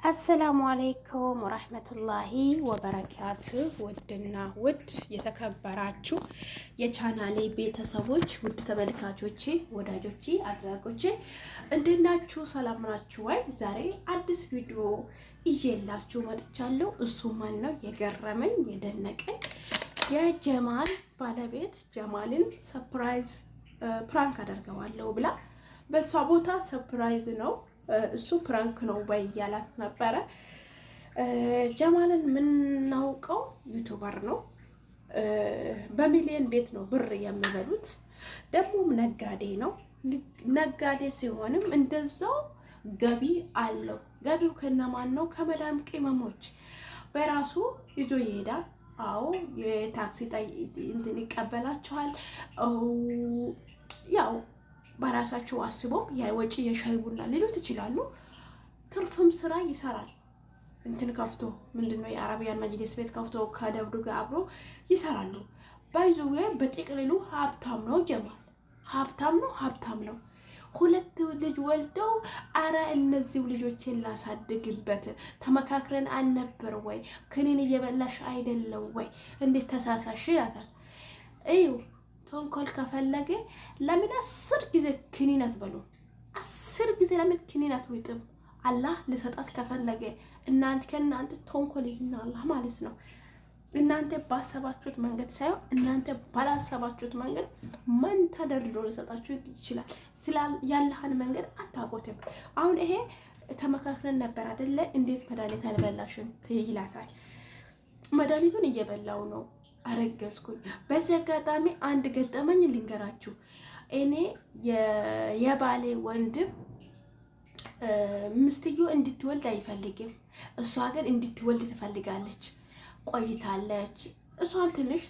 አሰላሙ አለይኩም ወራህመቱላሂ ወበረካቱ። ውድና ውድ የተከበራችሁ የቻናሌ ቤተሰቦች፣ ውድ ተመልካቾቼ፣ ወዳጆቼ፣ አድናቆቼ እንዴት ናችሁ? ሰላም ናችሁ ወይ? ዛሬ አዲስ ቪዲዮ ይዤላችሁ መጥቻለሁ። እሱ ማን ነው? የገረመኝ የደነቀኝ የጀማል ባለቤት ጀማልን ሰርፕራይዝ ፕራንክ አደርገዋለሁ ብላ በሷ ቦታ ሰርፕራይዝ ነው እሱ ፕራንክ ነው ባይ ያላት ነበረ። ጀማልን የምናውቀው ዩቲዩበር ነው። በሚሊዮን ቤት ነው ብር የሚበሉት። ደግሞም ነጋዴ ነው። ነጋዴ ሲሆንም እንደዛው ገቢ አለው። ገቢው ከነማን ነው? ከመዳም ቅመሞች በራሱ ይዞ ይሄዳል። አዎ የታክሲ እንትን ይቀበላቸዋል። ያው በራሳቸው አስበው የወጪ የሻይ ቡና ሊሉት ይችላሉ። ትርፍም ስራ ይሰራል። እንትን ከፍቶ ምንድነው የአረቢያን መጅሊስ ቤት ከፍቶ ከደብዱ ጋር አብሮ ይሰራሉ። ባይዙዌ በጥቅልሉ ሀብታም ነው ጀማል። ሀብታም ነው። ሁለት ልጅ ወልደው አረ እነዚህ ልጆችን ላሳድግበት ተመካክረን አልነበር ወይ? ክኒን እየበላሽ አይደለም ወይ? እንዴት ተሳሳሽ ይላታል። እዩ ተንኮል ከፈለገ ለምን 10 ጊዜ ክኒን አትበሉ? 10 ጊዜ ለምን ክኒን አትውጥም? አላህ ልሰጣት ከፈለገ ከእናንተ ተንኮል ይዝናላህ ማለት ነው። እናንተ ባሰባችሁት መንገድ ሳይሆን እናንተ ባላሰባችሁት መንገድ ማን ተደርድሮ ልሰጣችሁ ይችላል። ያለህን መንገድ አታውቁትም። አሁን ይሄ ተመካክረን ነበር አይደለ? እንዴት መድኃኒት አልበላሽም ይላታል። መድኃኒቱን እየበላው ነው፣ አረገዝኩኝ። በዚህ አጋጣሚ አንድ ገጠመኝ ልንገራችሁ። እኔ የባሌ ወንድም ምስትዮ እንድትወልድ አይፈልግም። እሷ ግን እንድትወልድ ትፈልጋለች። ቆይታለች። እሷም ትልቅ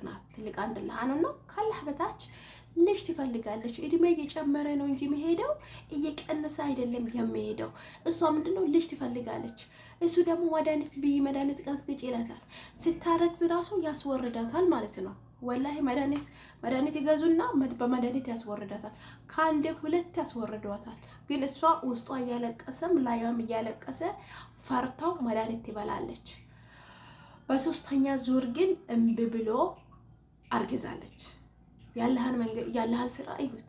ናት። ትልቅ አንድ ለሃኑ ነው ካላህ በታች ልጅ ትፈልጋለች። እድሜ እየጨመረ ነው እንጂ የሚሄደው እየቀነሰ አይደለም የሚሄደው። እሷ ምንድነው ልጅ ትፈልጋለች። እሱ ደግሞ መድኃኒት ቀጥቅጭ ይላታል። ስታረግዝ ራሱ ያስወርዳታል ማለት ነው። ወላሂ መድኃኒት ይገዙና በመድኃኒት ያስወርዳታል። ከአንዴ 2 ያስወርዷታል። ግን እሷ ውስጧ እያለቀሰም ላይዋም እያለቀሰ ፈርታው መድኃኒት ትበላለች። በ3ኛ ዙር ግን እምቢ ብሎ አርግዛለች። ያለህን ስራ ይሁት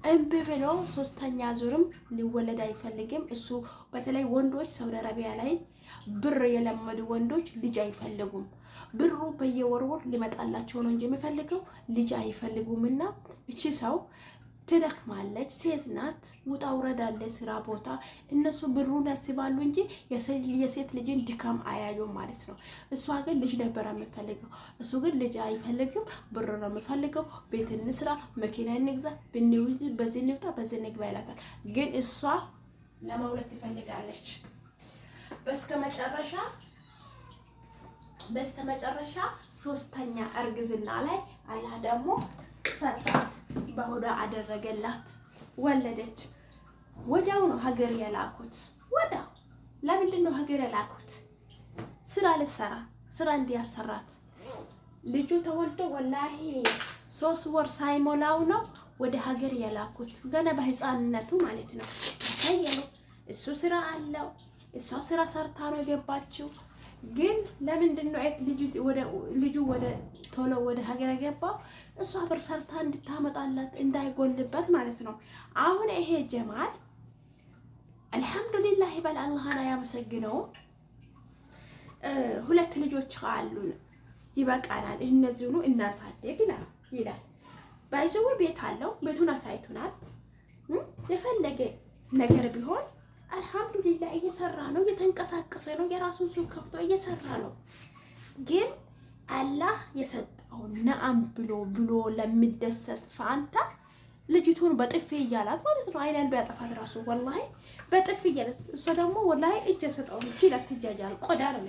እምቢ ብሎ 3ኛ ዙርም ሊወለድ አይፈልግም። እሱ በተለይ ወንዶች ሳውዲ አረቢያ ላይ ብር የለመዱ ወንዶች ልጅ አይፈልጉም። ብሩ በየወር ሊመጣላቸው ነው እንጂ የሚፈልገው ልጅ አይፈልጉምና እቺ ሰው ትደክማለች። ሴት ናት። ውጣ ውረድ አለ ስራ ቦታ። እነሱ ብሩን ያስባሉ እንጂ የሴት ልጅን ድካም አያዩም ማለት ነው። እሷ ግን ልጅ ነበር የምፈልገው። እሱ ግን ልጅ አይፈልግም። ብር ነው የምፈልገው። ቤት እንስራ፣ መኪና እንግዛ፣ ብንውዝ፣ በዚህ እንውጣ፣ በዚህ እንግባ ይላታል። ግን እሷ ለመውለድ ትፈልጋለች። በስተመጨረሻ 3ኛ እርግዝና ላይ አላህ ደግሞ ሰጣት። በሆዷ አደረገላት፣ ወለደች። ወዲያው ነው ሀገር የላኩት። ወዲያው ለምንድን ነው ሀገር የላኩት? ስራ ልትሰራ፣ ስራ እንዲያሰራት። ልጁ ተወልዶ ወላሂ 3 ወር ሳይሞላው ነው ወደ ሀገር የላኩት። ገና በህፃንነቱ ማለት ነው። ታየው እሱ ስራ አለው። እሷ ስራ ሰርታ ነው የገባችው። ግን ለምንድን ነው ልጁ ቶሎ ወደ ሀገር የገባው? እሷ ብር ሰርታ እንድታመጣላት እንዳይጎልበት ማለት ነው። አሁን ይሄ ጀማል አልሐምዱሊላህ ይበል፣ አላህን ያመሰግነው። 2 ልጆች አሉን፣ ይበቃናል፣ እነዚህኑ እናሳድግ ይላል። ባይዘው ቤት አለው፣ ቤቱን አሳይቶናል። የፈለገ ነገር ቢሆን አልሐምዱሊላህ እየሰራ ነው፣ እየተንቀሳቀሰ ነው፣ የራሱን ሱቅ ከፍቶ እየሰራ ነው። ግን አላህ የሰጠው ነአም ብሎ ለሚደሰት ፋንታ ልጅቱን በጥፊ እያላት ማለት ነው። አይናን ቢያጠፋት ራሱ ወላሂ በጥፊ እያላት፣ እሷ ደግሞ ወላሂ እጅ ሰጠው። ጅል አትጃጃል ቆዳ ነው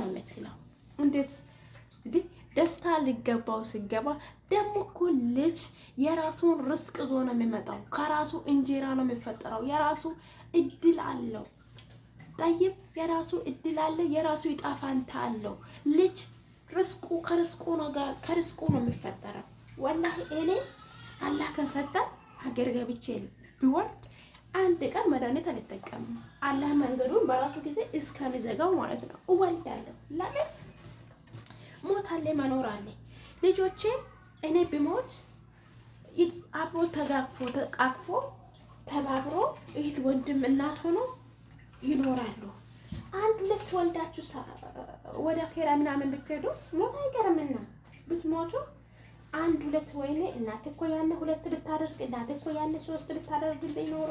የምትለው። እንዴት እንዴ ደስታ ሊገባው ሲገባ ደግሞ እኮ ልጅ የራሱን ርስቅ ዞ ነው የሚመጣው። ከራሱ እንጀራ ነው የሚፈጠረው። የራሱ እድል አለው። ጠይብ የራሱ እድል አለው። የራሱ ይጣፋንታ አለው። ልጅ ከርስቁ ነው የሚፈጠረው። ወላሂ እኔ አላህ ከሰጠ ሀገር ገብቼ ቢወልድ አንድ ቀን መድኃኒት አልጠቀምም። አላህ መንገዱን በራሱ ጊዜ እስከሚዘጋው ማለት ነው። እወልዳለሁ። ለምን ሞት አለ መኖር አለ። ልጆቼ እኔ ብሞት አብሮ ተጋግፎ ተቃቅፎ ተባብሮ እህት ወንድም እናት ሆኖ ይኖራሉ። አንድ ሁለት ወልዳችሁ ወደ አኼራ ምናምን ብትሄዱ ሞት አይቀርምና ብትሞቱ አንድ ሁለት ወይኔ እናቴ እኮ ያኔ ሁለት ብታደርግ እናቴ እኮ ያኔ ሶስት ብታደርግልኝ ኖሮ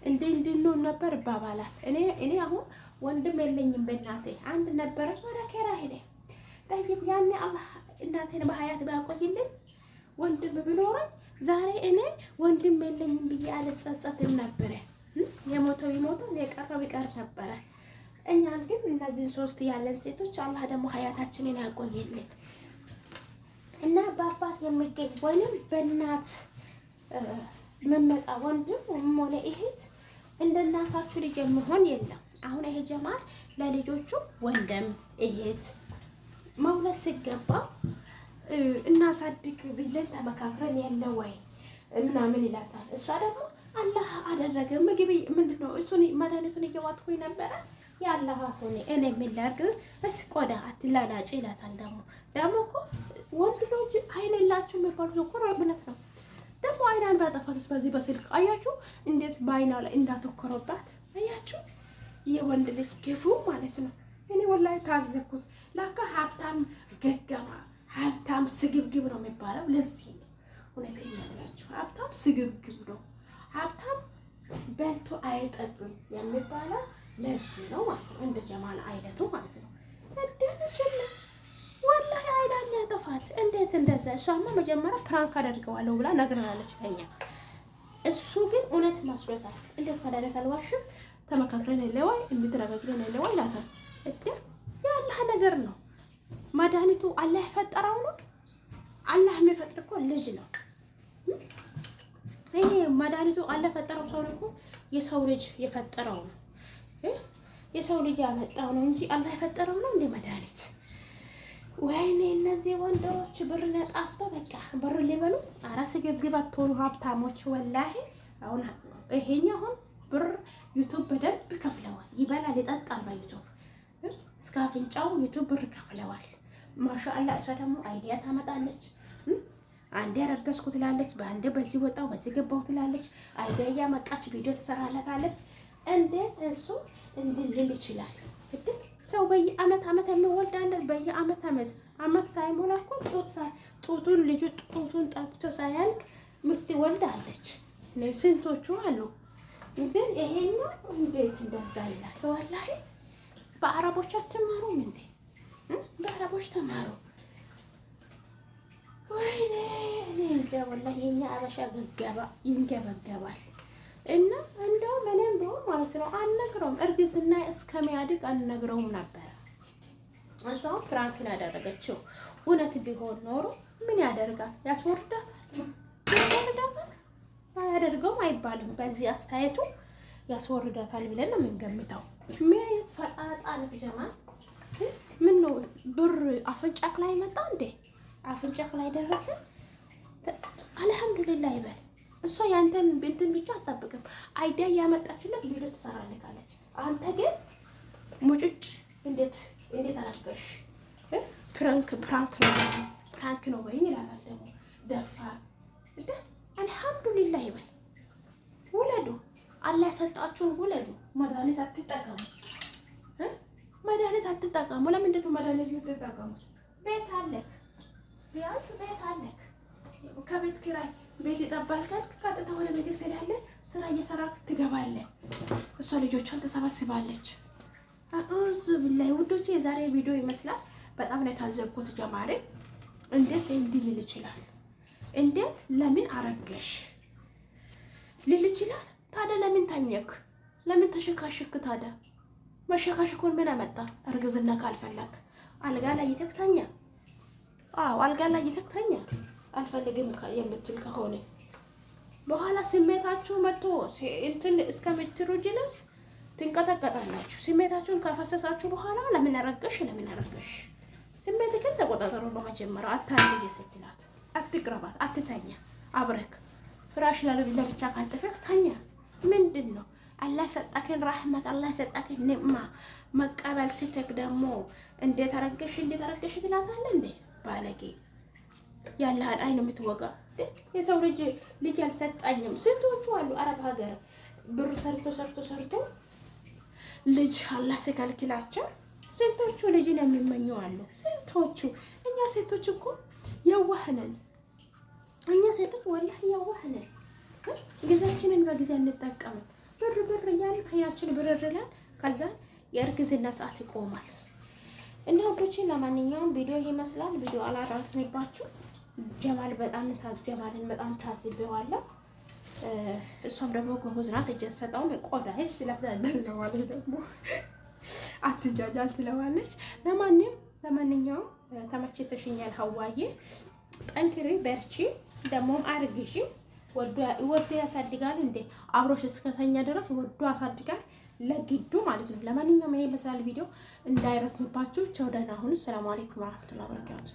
እንዲሉ ነበር ይባባላል። እኔ አሁን ወንድም የለኝም በእናቴ አንድ ነበረች ወደ አኼራ ሄደ። ጠይብ ያኔ አላህ እናቴን በሀያት ባቆይልኝ ወንድም ብኖረኝ ዛሬ እኔ ወንድም የለኝም ብዬ አልጸጸትም ነበረ። የሞተው ይሞታል፣ የቀረው ይቀር ነበረ። እኛን ግን እነዚህን ሶስት ያለን ሴቶች አላህ ደግሞ ሀያታችንን ያቆይልን እና በአባት የሚገኝ ወይንም በእናት መመጣ ወንድም ሆነ እህት እንደ እናታችሁ ልጅ የሚሆን የለም። አሁን ይሄ ጀማል ለልጆቹ ወንድም እህት መውለድ ሲገባ እናሳድግ ብለን ተመካክረን ያለ ወይ ምናምን ይላታል። እሷ ደግሞ አላህ አደረገ ምግብ ምንድነው እሱን መድኃኒቱን እየዋጥኩኝ ነበረ ያላህ ሆነ እኔ ምን ላድርግ እስ ቆዳ አትላላጭ ይላታል። ደግሞ እኮ ወንድ ልጅ አይን የላችሁ የሚባሉት እኮ ረብነት ነው። ደግሞ አይናን ባጠፋትስ በዚህ በስልክ አያችሁ እንዴት በአይና ላይ እንዳተኮረባት አያችሁ። የወንድ ልጅ ግፉ ማለት ነው። እኔ ወላሂ ታዘብኩት። ላካ ሀብታም ገገማ ሀብታም ስግብግብ ነው የሚባለው። ለዚህ ነው እውነተኛ ብላችሁ ሀብታም ስግብግብ ነው። ሀብታም በልቶ አይጠግብም የሚባለው ለዚህ ነው ማለት ነው። እንደ ጀማል አይነቱ ማለት ነው። እንደነሽለ ወላሂ አይናኛ ያጠፋት እንዴት እንደዛ። እሷማ መጀመሪያ ፕራንክ አደርገዋለሁ ብላ ነግረናለች ለኛ። እሱ ግን እውነት መስሎታል። እንዴት ካዳለክ አልዋሽም ተመካክረን ለዋይ እንድትረጋግረን ለዋይ ላታል እዴ ያላህ ነገር ነው። መድኃኒቱ አላህ የፈጠረው ነው። አላህ የሚፈጥር እኮ ልጅ ነው። ይሄ መድኃኒቱ አላህ የፈጠረው ሰው እኮ የሰው ልጅ የፈጠረው ነው። የሰው ልጅ ያመጣው ነው እንጂ አላህ የፈጠረው ነው እንደ መድኃኒት። ወይኔ እነዚህ ወንዶች ብር ነጣፍቶ በቃ ብር ሊበሉ አራስ ግብግብ አትሆኑ ሀብታሞች ወላሂ። አሁን ይሄኛ አሁን ብር ዩቲዩብ በደንብ ከፍለዋል። ይበላል ይጠጣል በዩቲዩብ እስከ አፍንጫው ዩቲዩብ ብር ከፍለዋል። ማሻአላ እሷ ደግሞ አይዲያ ታመጣለች። አንዴ ያረገዝኩ ትላለች፣ በአንዴ በዚህ ወጣው በዚህ ገባው ትላለች። አይዲያ ያመጣች ቪዲዮ ትሰራለታለች። እንዴት እሱ እንድልል ይችላል? ሰው በየአመት የሚወልድ አለ። በየአመት አመት ሳይሞላ እኮ ጡቱን ልጁ ጡቱን ጠጥቶ ሳያልቅ ምትወልድ አለች። ስንቶቹ አሉ። ግን ይሄኛው እንዴት እንደዛ ይላል? ወላሂ በአረቦች አትማሩም እንዴ? በአረቦች ተማሩ። ወይኔ እኔ እንጃ ወላሂ የኛ አበሻ ገገባ ይንገበገባል። እና እንደው ምንም ቢሆን ማለት ነው አልነግረውም። እርግዝና እስከሚያድግ አልነግረውም ነበር። እሷም ፍራንክን ያደረገችው እውነት ቢሆን ኖሮ ምን ያደርጋል? ያስወርዳታል። አያደርገውም አይባልም። በዚህ አስተያየቱ ያስወርዳታል ብለን ነው የምንገምተው። ምን አይነት ፈጣጣ ነው ጀማል? ምን ነው ብር አፍንጫክ ላይ መጣ እንዴ? አፍንጫክ ላይ ደረሰ? አልሐምዱሊላህ ይበል። እሷ ያንተን እንትን ብቻ አትጠብቅም። አይዲያ ያመጣችለት ቪዲዮ ትሰራለች። አንተ ግን ሙጭጭ እንዴት አረገሽ? ፕራንክ ነው ወይ ይላታል። ደግሞ ደፋ እንደ አልሐምዱሊላህ ይበል። ውለዱ፣ አላህ የሰጣችሁን ውለዱ። መድኃኒት አትጠቀሙ። መድኃኒት አትጠቀሙ። ለምንድን ነው መድኃኒት የምትጠቀሙት? ቤት አለክ፣ ቢያንስ ቤት አለክ። ከቤት ኪራይ ቤት ይጠባልካል። ቀጥታ ወደ ቤት ትሄዳለህ። ስራ እየሰራክ ትገባለህ። እሷ ልጆቿን ትሰበስባለች። አኡዙ ቢላሂ ውዶቼ፣ የዛሬ ቪዲዮ ይመስላል። በጣም ነው የታዘብኩት። ጀማሪ እንዴት እንዲህ ሊል ይችላል? እንዴት ለምን አረገሽ ሊል ይችላል? ታዲያ ለምን ተኘክ? ለምን ተሸካሽክ? ታዲያ መሸካሽኩን ምን አመጣ? እርግዝና ካልፈለክ አልጋ ላይ ይተክተኛ። አዎ አልጋ ላይ ይተክተኛ። አልፈልግም የምትል ከሆነ በኋላ ስሜታችሁ መጥቶ እንትን እስከምትሩ ድረስ ትንቀጠቀጣላችሁ። ስሜታችሁን ካፈሰሳችሁ በኋላ ለምን አረገሽ? ስሜት ግን ተቆጣጠሩ። በመጀመሪያ አታልይ ስትላት፣ አትቅረባት፣ አትተኛ። አብረክ ፍራሽ ለብቻ ካንጥፈክ ተኛ። ምንድን ነው? አላህ ሰጣከን ረህመት፣ አላህ ሰጣከን ኒዕማ መቀበል ትተክ ደግሞ እንዴት አረገሽ ትላታለህ እንዴ? ባለጌ ያለህን አይን የምትወጋ የሰው ልጅ አልሰጣኝም። ስንቶቹ አሉ አረብ ሀገር ብር ሰርቶ ልጅ አላህ ሲከልክላቸው ስንቶቹ ልጅን የሚመኙ አሉ። ስንቶቹ እኛ ሴቶች እኮ የዋህነን። እኛ ሴቶች ወላሂ የዋህነን። ጊዜያችንን በጊዜ እንጠቀም። ብር እያልን አይናችን ብር ይላል። ከዛ የእርግዝና ሰዓት ይቆማል። እና ወዶችን ለማንኛውም ቪዲዮ ይመስላል። ቪዲዮ አላራስንባችሁ። ጀማልን በጣም ታዝቤዋለሁ። እሷም ደግሞ ጎበዝ ናት። እጀ ሰጣውን ቆዳ ስለተደረገው ማለት ደግሞ አትጃጃል ትለዋለች። ለማንኛውም ተመችተሽኛል ሀዋዬ፣ ጠንክሪ፣ በርቺ፣ ደግሞም አርግዢ። ወዶ ያሳድጋል እንዴ? አብሮሽ እስከተኛ ድረስ ወዶ ያሳድጋል ለግዱ ማለት ነው። ለማንኛውም ይሄ ይመስላል ቪዲዮ። እንዳይረስምባችሁ። ቻው፣ ደህና ሁኑ። ሰላም አለይኩም ወራህመቱላሂ ወበረካቱ።